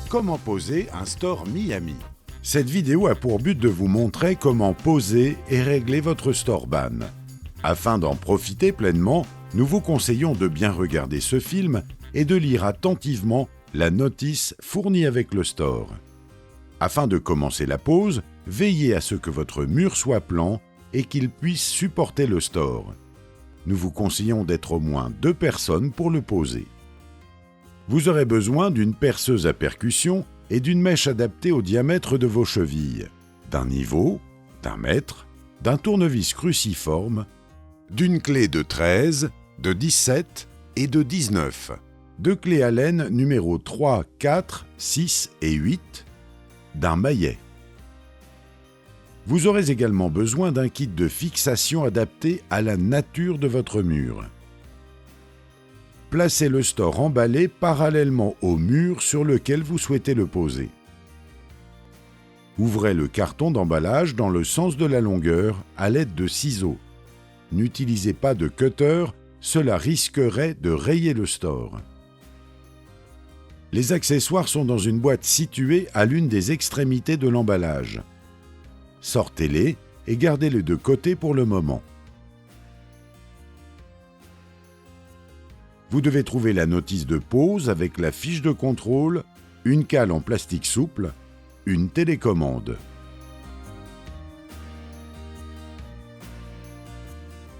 Comment poser un store Miami. Cette vidéo a pour but de vous montrer comment poser et régler votre store ban. Afin d'en profiter pleinement, nous vous conseillons de bien regarder ce film et de lire attentivement la notice fournie avec le store. Afin de commencer la pose, veillez à ce que votre mur soit plan et qu'il puisse supporter le store. Nous vous conseillons d'être au moins 2 personnes pour le poser. Vous aurez besoin d'une perceuse à percussion et d'une mèche adaptée au diamètre de vos chevilles, d'un niveau, d'un mètre, d'un tournevis cruciforme, d'une clé de 13, de 17 et de 19, de clés Allen numéro 3, 4, 6 et 8, d'un maillet. Vous aurez également besoin d'un kit de fixation adapté à la nature de votre mur. Placez le store emballé parallèlement au mur sur lequel vous souhaitez le poser. Ouvrez le carton d'emballage dans le sens de la longueur à l'aide de ciseaux. N'utilisez pas de cutter, cela risquerait de rayer le store. Les accessoires sont dans une boîte située à l'une des extrémités de l'emballage. Sortez-les et gardez-les de côté pour le moment. Vous devez trouver la notice de pose avec la fiche de contrôle, une cale en plastique souple, une télécommande.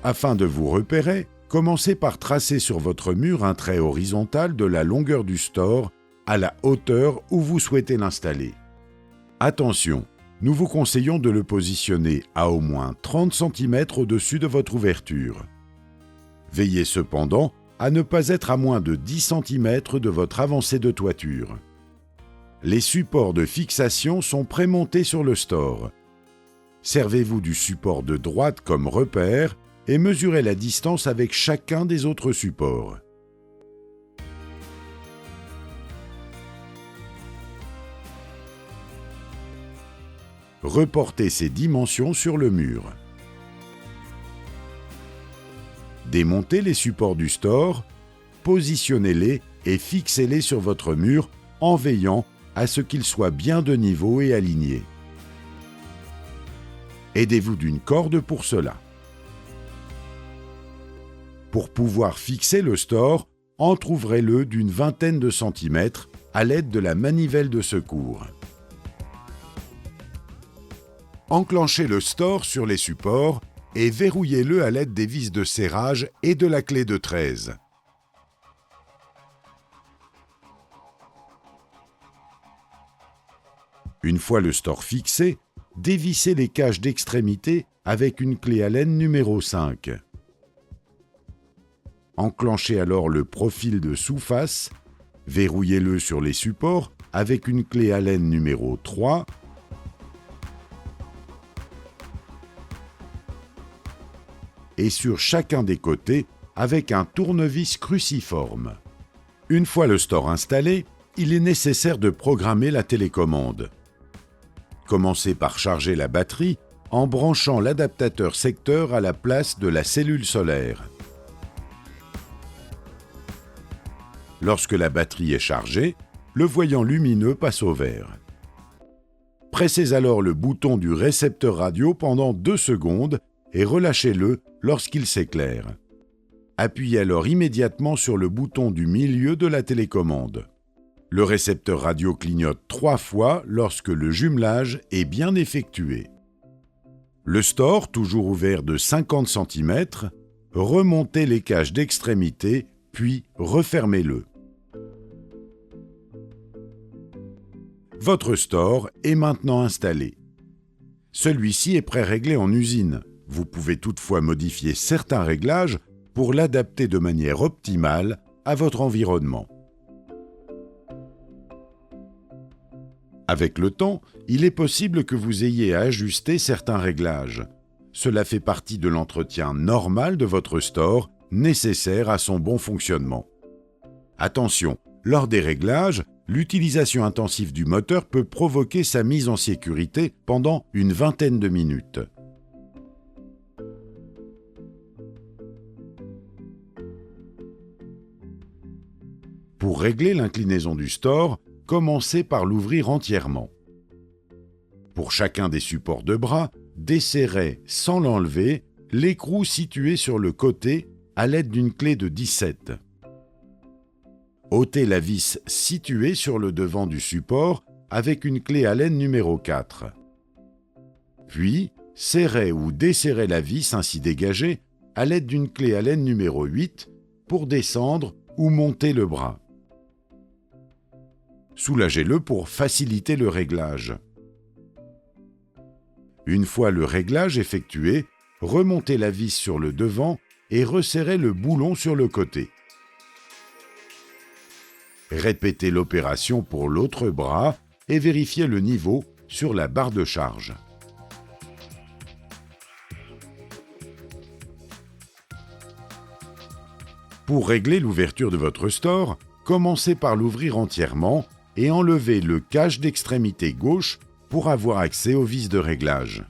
Afin de vous repérer, commencez par tracer sur votre mur un trait horizontal de la longueur du store à la hauteur où vous souhaitez l'installer. Attention, nous vous conseillons de le positionner à au moins 30 cm au-dessus de votre ouverture. Veillez cependant à ne pas être à moins de 10 cm de votre avancée de toiture. Les supports de fixation sont prémontés sur le store. Servez-vous du support de droite comme repère et mesurez la distance avec chacun des autres supports. Reportez ces dimensions sur le mur. Démontez les supports du store, positionnez-les et fixez-les sur votre mur en veillant à ce qu'ils soient bien de niveau et alignés. Aidez-vous d'une corde pour cela. Pour pouvoir fixer le store, entrouvrez-le d'une vingtaine de centimètres à l'aide de la manivelle de secours. Enclenchez le store sur les supports et verrouillez-le à l'aide des vis de serrage et de la clé de 13. Une fois le store fixé, dévissez les cages d'extrémité avec une clé Allen numéro 5. Enclenchez alors le profil de sous-face, verrouillez-le sur les supports avec une clé Allen numéro 3, et sur chacun des côtés avec un tournevis cruciforme. Une fois le store installé, il est nécessaire de programmer la télécommande. Commencez par charger la batterie en branchant l'adaptateur secteur à la place de la cellule solaire. Lorsque la batterie est chargée, le voyant lumineux passe au vert. Pressez alors le bouton du récepteur radio pendant 2 secondes et relâchez-le lorsqu'il s'éclaire. Appuyez alors immédiatement sur le bouton du milieu de la télécommande. Le récepteur radio clignote 3 fois lorsque le jumelage est bien effectué. Le store, toujours ouvert de 50 cm, remontez les cages d'extrémité, puis refermez-le. Votre store est maintenant installé. Celui-ci est pré-réglé en usine. Vous pouvez toutefois modifier certains réglages pour l'adapter de manière optimale à votre environnement. Avec le temps, il est possible que vous ayez à ajuster certains réglages. Cela fait partie de l'entretien normal de votre store, nécessaire à son bon fonctionnement. Attention, lors des réglages, l'utilisation intensive du moteur peut provoquer sa mise en sécurité pendant une vingtaine de minutes. Pour régler l'inclinaison du store, commencez par l'ouvrir entièrement. Pour chacun des supports de bras, desserrez, sans l'enlever, l'écrou situé sur le côté à l'aide d'une clé de 17. Ôtez la vis située sur le devant du support avec une clé Allen numéro 4. Puis, serrez ou desserrez la vis ainsi dégagée à l'aide d'une clé Allen numéro 8 pour descendre ou monter le bras. Soulagez-le pour faciliter le réglage. Une fois le réglage effectué, remontez la vis sur le devant et resserrez le boulon sur le côté. Répétez l'opération pour l'autre bras et vérifiez le niveau sur la barre de charge. Pour régler l'ouverture de votre store, commencez par l'ouvrir entièrement et enlevez le cache d'extrémité gauche pour avoir accès aux vis de réglage.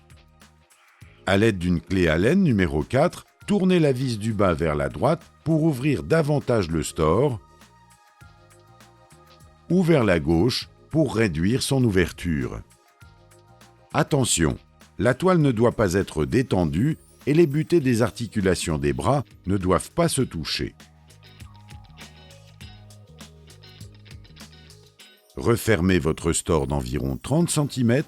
À l'aide d'une clé Allen numéro 4, tournez la vis du bas vers la droite pour ouvrir davantage le store ou vers la gauche pour réduire son ouverture. Attention, la toile ne doit pas être détendue et les butées des articulations des bras ne doivent pas se toucher. Refermez votre store d'environ 30 cm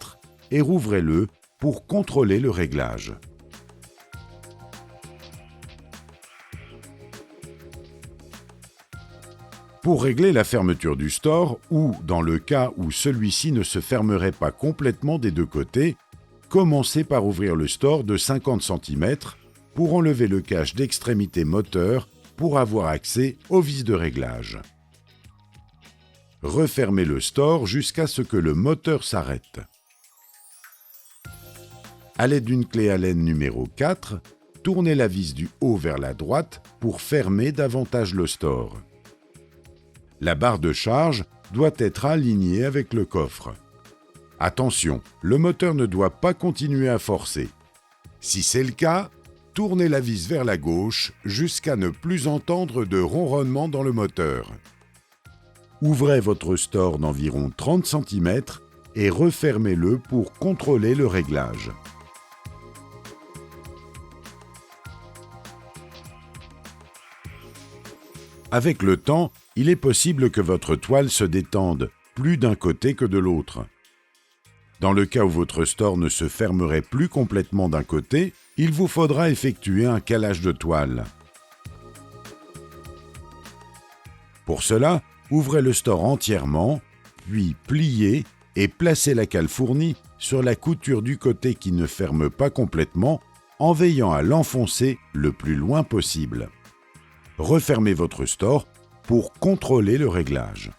et rouvrez-le pour contrôler le réglage. Pour régler la fermeture du store, ou dans le cas où celui-ci ne se fermerait pas complètement des deux côtés, commencez par ouvrir le store de 50 cm pour enlever le cache d'extrémité moteur pour avoir accès aux vis de réglage. Refermez le store jusqu'à ce que le moteur s'arrête. À l'aide d'une clé Allen numéro 4, tournez la vis du haut vers la droite pour fermer davantage le store. La barre de charge doit être alignée avec le coffre. Attention, le moteur ne doit pas continuer à forcer. Si c'est le cas, tournez la vis vers la gauche jusqu'à ne plus entendre de ronronnement dans le moteur. Ouvrez votre store d'environ 30 cm et refermez-le pour contrôler le réglage. Avec le temps, il est possible que votre toile se détende plus d'un côté que de l'autre. Dans le cas où votre store ne se fermerait plus complètement d'un côté, il vous faudra effectuer un calage de toile. Pour cela, ouvrez le store entièrement, puis pliez et placez la cale fournie sur la couture du côté qui ne ferme pas complètement en veillant à l'enfoncer le plus loin possible. Refermez votre store pour contrôler le réglage.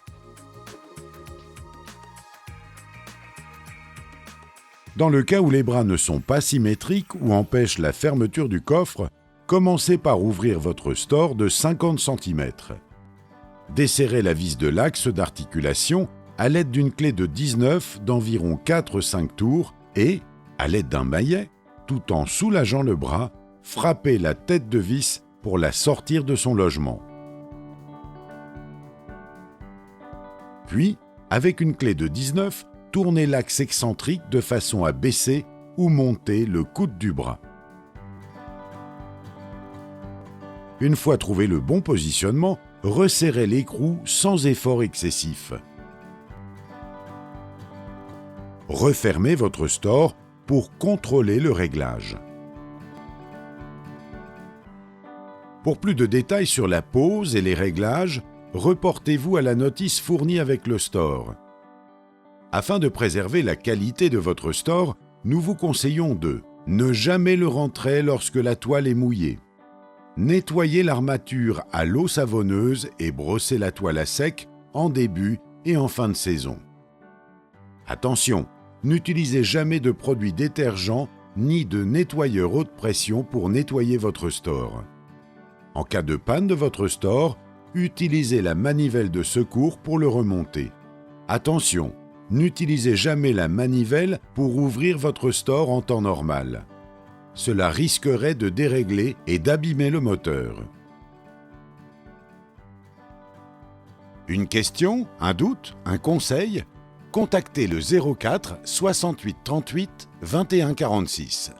Dans le cas où les bras ne sont pas symétriques ou empêchent la fermeture du coffre, commencez par ouvrir votre store de 50 cm. Desserrez la vis de l'axe d'articulation à l'aide d'une clé de 19 d'environ 4-5 tours et, à l'aide d'un maillet, tout en soulageant le bras, frappez la tête de vis pour la sortir de son logement. Puis, avec une clé de 19, tournez l'axe excentrique de façon à baisser ou monter le coude du bras. Une fois trouvé le bon positionnement, resserrez l'écrou sans effort excessif. Refermez votre store pour contrôler le réglage. Pour plus de détails sur la pose et les réglages, reportez-vous à la notice fournie avec le store. Afin de préserver la qualité de votre store, nous vous conseillons de ne jamais le rentrer lorsque la toile est mouillée. Nettoyez l'armature à l'eau savonneuse et brossez la toile à sec en début et en fin de saison. Attention, n'utilisez jamais de produits détergents ni de nettoyeur haute pression pour nettoyer votre store. En cas de panne de votre store, utilisez la manivelle de secours pour le remonter. Attention, n'utilisez jamais la manivelle pour ouvrir votre store en temps normal. Cela risquerait de dérégler et d'abîmer le moteur. Une question, un doute, un conseil? Contactez le 04 68 38 21 46.